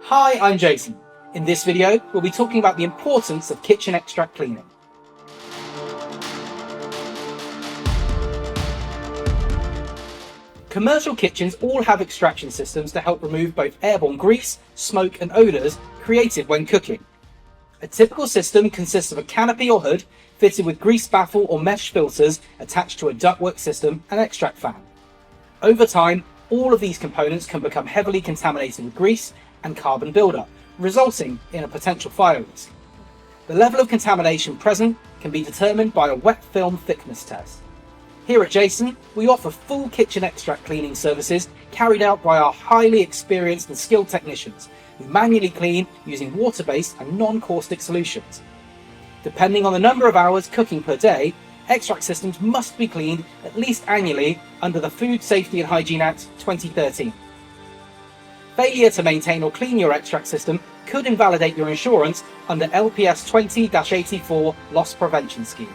Hi, I'm Jason. In this video, we'll be talking about the importance of kitchen extract cleaning. Commercial kitchens all have extraction systems to help remove both airborne grease, smoke and odours created when cooking. A typical system consists of a canopy or hood fitted with grease baffle or mesh filters attached to a ductwork system and extract fan. Over time, all of these components can become heavily contaminated with grease and carbon buildup, resulting in a potential fire risk. The level of contamination present can be determined by a wet film thickness test. Here at Jasun, we offer full kitchen extract cleaning services carried out by our highly experienced and skilled technicians who manually clean using water-based and non-caustic solutions. Depending on the number of hours cooking per day, extract systems must be cleaned at least annually under the Food Safety and Hygiene Act 2013. Failure to maintain or clean your extract system could invalidate your insurance under LPS 20-84 Loss Prevention Scheme.